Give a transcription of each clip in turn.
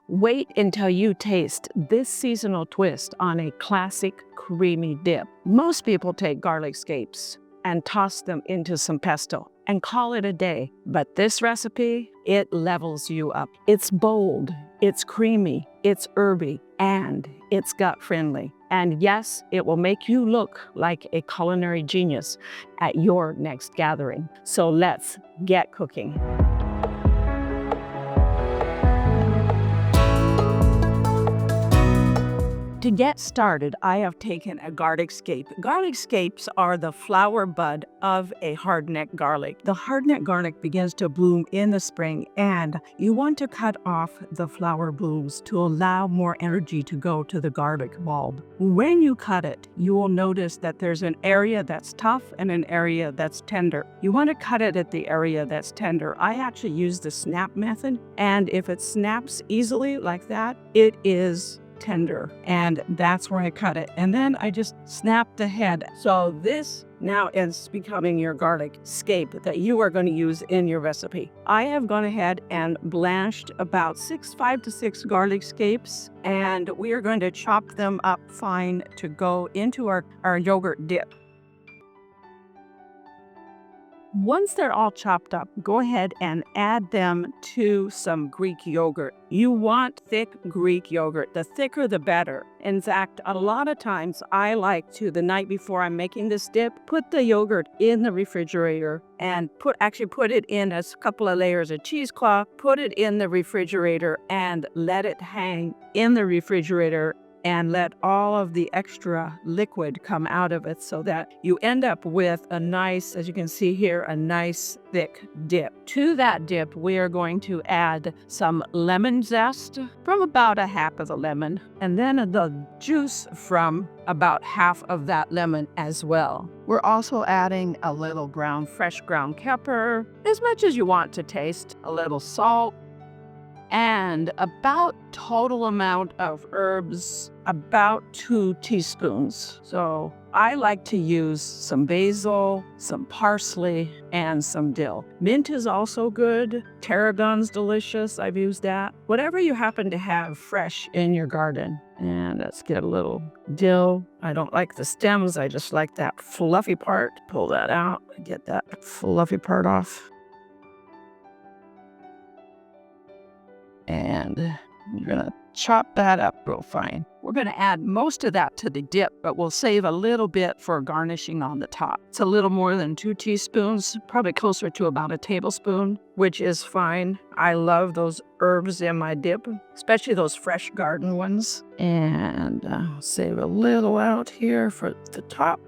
Wait until you taste this seasonal twist on a classic creamy dip. Most people take garlic scapes and toss them into some pesto and call it a day. But this recipe, it levels you up. It's bold, it's creamy, it's herby, and it's gut-friendly. And yes, it will make you look like a culinary genius at your next gathering. So let's get cooking. To get started, I have taken a garlic scape. Garlic scapes are the flower bud of a hardneck garlic. The hardneck garlic begins to bloom in the spring, and you want to cut off the flower blooms to allow more energy to go to the garlic bulb. When you cut it, you will notice that there's an area that's tough and an area that's tender. You want to cut it at the area that's tender. I actually use the snap method, and if it snaps easily like that, it is tender, and that's where I cut it. And then I just snap the head. So this now is becoming your garlic scape that you are going to use in your recipe. I have gone ahead and blanched about 5 to 6 garlic scapes, and we are going to chop them up fine to go into our yogurt dip. Once they're all chopped up, go ahead and add them to some Greek yogurt. You want thick Greek yogurt. The thicker, the better. In fact, a lot of times I like to, the night before I'm making this dip, put the yogurt in the refrigerator and put it in a couple of layers of cheesecloth, put it in the refrigerator and let it hang in the refrigerator and let all of the extra liquid come out of it so that you end up with a nice, as you can see here, a nice thick dip. To that dip, we are going to add some lemon zest from about a half of the lemon, and then the juice from about half of that lemon as well. We're also adding a little fresh ground pepper, as much as you want to taste, a little salt, and about total amount of herbs, about 2 teaspoons. So I like to use some basil, some parsley, and some dill. Mint is also good. Tarragon's delicious. I've used that. Whatever you happen to have fresh in your garden. And let's get a little dill. I don't like the stems. I just like that fluffy part. Pull that out, get that fluffy part off. And you're going to chop that up real fine. We're going to add most of that to the dip, but we'll save a little bit for garnishing on the top. It's a little more than 2 teaspoons, probably closer to about a tablespoon, which is fine. I love those herbs in my dip, especially those fresh garden ones. And save a little out here for the top.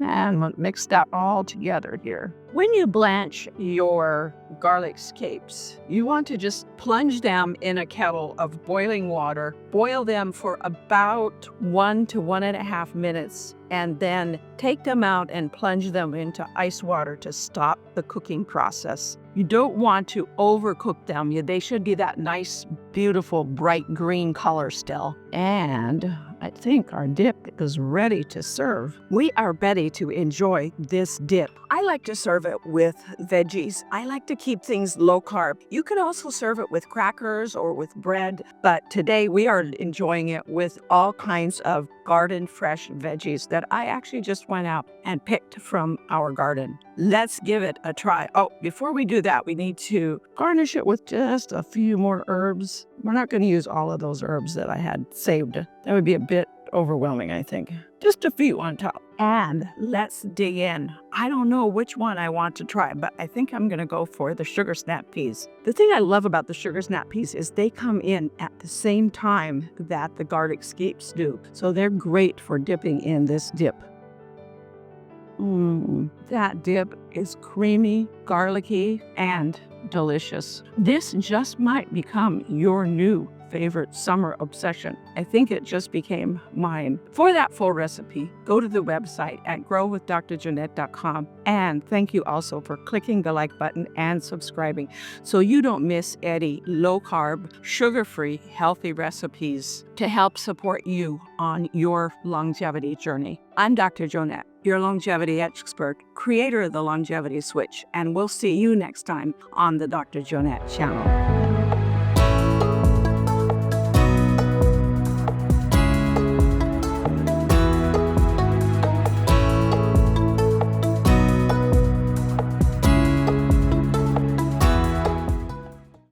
And we'll mix that all together here. When you blanch your garlic scapes, you want to just plunge them in a kettle of boiling water. Boil them for about 1 to 1.5 minutes, and then take them out and plunge them into ice water to stop the cooking process. You don't want to overcook them. They should be that nice, beautiful, bright green color still. And I think our dip is ready to serve. We are ready to enjoy this dip. I like to serve it with veggies. I like to keep things low carb. You can also serve it with crackers or with bread, but today we are enjoying it with all kinds of garden fresh veggies that I actually just went out and picked from our garden. Let's give it a try. Oh, before we do that, we need to garnish it with just a few more herbs. We're not going to use all of those herbs that I had saved. That would be a bit overwhelming, I think. Just a few on top. And let's dig in. I don't know which one I want to try, but I think I'm going to go for the sugar snap peas. The thing I love about the sugar snap peas is they come in at the same time that the garlic scapes do. So they're great for dipping in this dip. That dip is creamy, garlicky, and delicious. This just might become your new favorite summer obsession. I think it just became mine. For that full recipe, go to the website at growwithdrjoanette.com. And thank you also for clicking the like button and subscribing so you don't miss any low-carb, sugar-free, healthy recipes to help support you on your longevity journey. I'm Dr. Joanette, your longevity expert, creator of the Longevity Switch, and we'll see you next time on the Dr. Joanette channel.